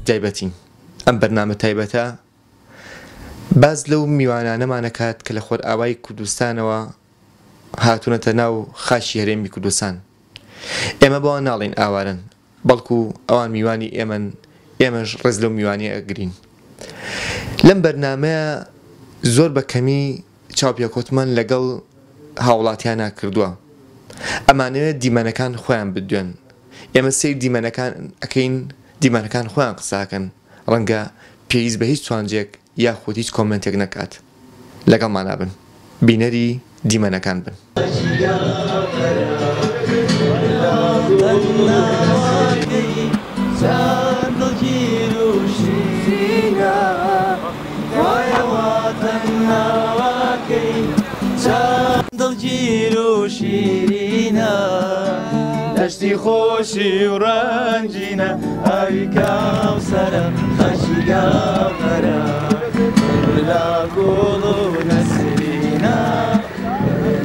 تایبەتین ئەم بەرنامە تایبەتە باز لەو میوانانەمانەکات کە لە خۆرئاوای کوردستانەوە هاتوونەتە ناو خاشی هەرێمی کوردستان. ئێمە بەوە ناڵێن ئاوارن، بەڵکو ئەوان میوانی ئێمەن، ئێمەش ڕێز لەو میوانی ئەگرین. لەم بەرنامەیە زۆر بە کەمی چاوپێکۆتمان لەگەڵ هاوڵاتیانە کردووە. ئەمانەوێت دیمەنەکان خۆیان بدوێن. ئێمە سیر دیمەنەکان ئەکەین، دیمەنەکان خۆیان قساکەن، ڕەنگە پێویست بە هیچ توانجێک یاخود هیچ کۆمنتێک نەکات. لەگەڵمان بن، بینەری دیمەنەکان بن. دڵگیر و شیرینە دەشتی خۆشی و ڕەنگینە ئاوی کاوسەرە خەشی گاوەرە لە گوڵ و نەسرینە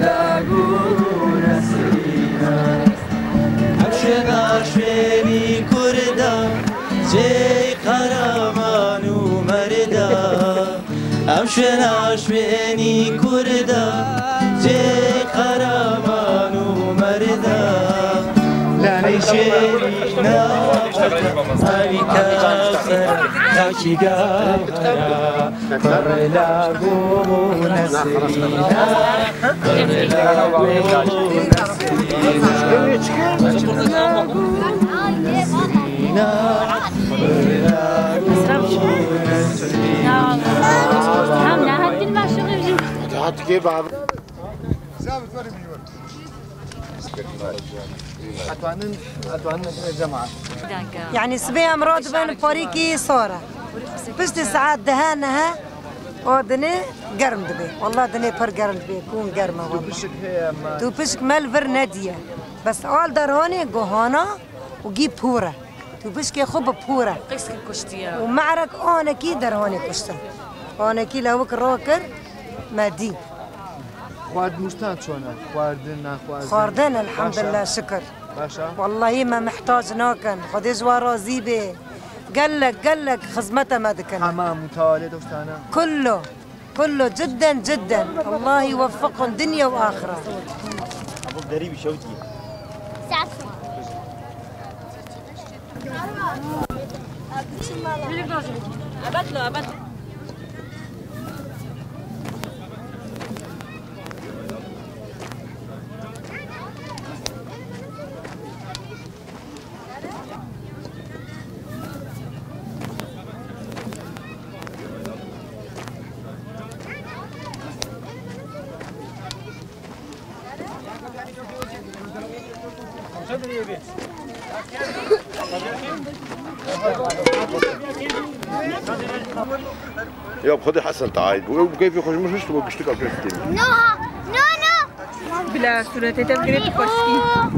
لە گوڵ و نەسرینە ئەم شوێنە شوێنی کوردە جێی قەرەمان و مەردە ئەم شوێنە شوێنی کوردە جێی قەرەمان و مەردە لانەی شێری ناوەتە ئاوی کاوسەر خاکی گاوەرە بەڕێ لە گوڵ و نەسرینە بەڕێ لە گوڵ و نەسرینە يعني سبيا مراد بين باريكي صورة بس ساعات دهانها ودني قرم دبي والله دني بر قرم دبي كون قرمه والله تو بشك ملفر نادية بس أول درهوني جوهانا وجيب بورة تو بشك خوب بورة قيسك كشتيا ومعرك أنا كي درهوني كشتا أنا كي لهوك روكر مادي خوارد مشتان شونه خواردن نخواردن خواردن الحمد لله شكر باشا والله ما محتاج ناكن خدي جوا راضي به قال لك خدمته ما دكن حمام متعالي دوستانه كله جدا جدا الله يوفقهم دنيا واخره ابو قريب شوتي ابد يا بخدي حسن تعايد وكيف يخرج مش تبغى بيشتكي على كيف نو بلا صورة تبغي تخشي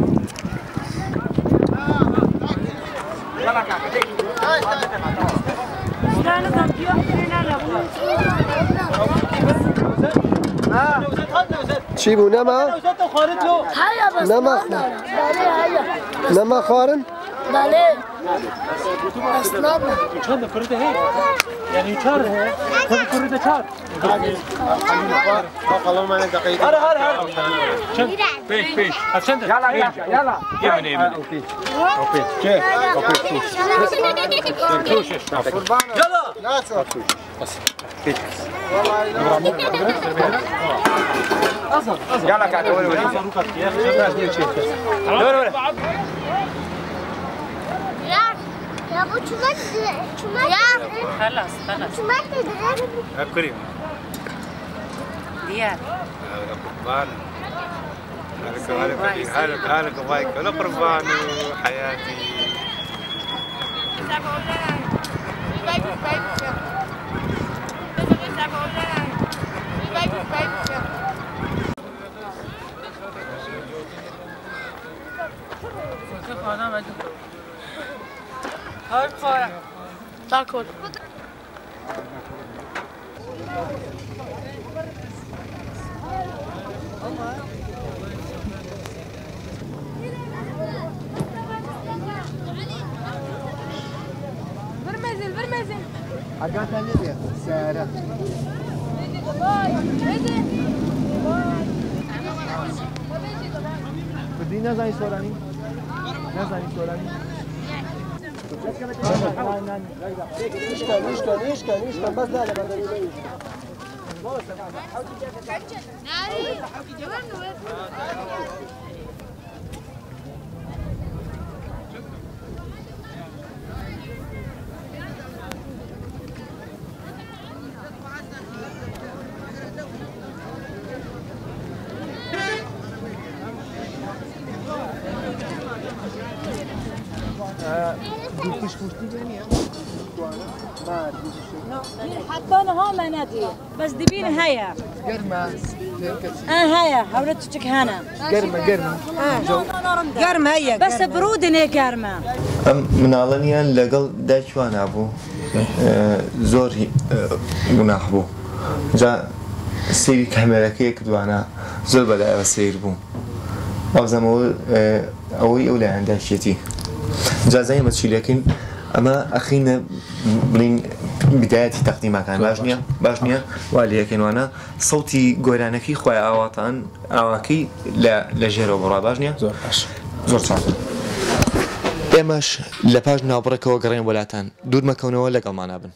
تشيبو نما نما خارن بله اسناد چند کرده هی یعنی چهار ہے خود کرده چهار خلاص ما دقيقه هر چند پیش چند يلا يمني اوكي كيف اوكي يلا بس يلا قاعد ولي يا ابو çumak ya خلاص çumak dedi أكرم ديار قربان هلك بايك ولا قربان حياتي تاكل ئەگاتان لێ سارە بردی نازانی سۆرانی نازانی سۆرانی نیشکە بەس دا لە بەردەمی حتى انا هون ما نادي بس دبين هيا گەرمە هيا هورتك هنا گەرم هەیە بس برودني كرمه ئەم مناڵەنیان لەگەڵ دایکوانە بوو زۆر گوناح بوو جا سەیری کامێرەکەی کردوانە زۆر بەلایەوە سیر بوو ئەوزەمەوە ئەوەی ئەو لایەن داشێتی جازای مەچیلەکەین ئەمە ئەخینە بڵین بدایەتی تەقدیمەکان باش نییە وا لەکەینوانە سەوتی گۆرانەکەی خۆی ئاواتان ئاواکەی لە ژێرەوە بڕا باش نییە زۆر چاک ئێمەش لە پاش ناوبڕێکەوە گەڕێن وڵاتان دوورمەکەونەوە لەگەڵمانە بن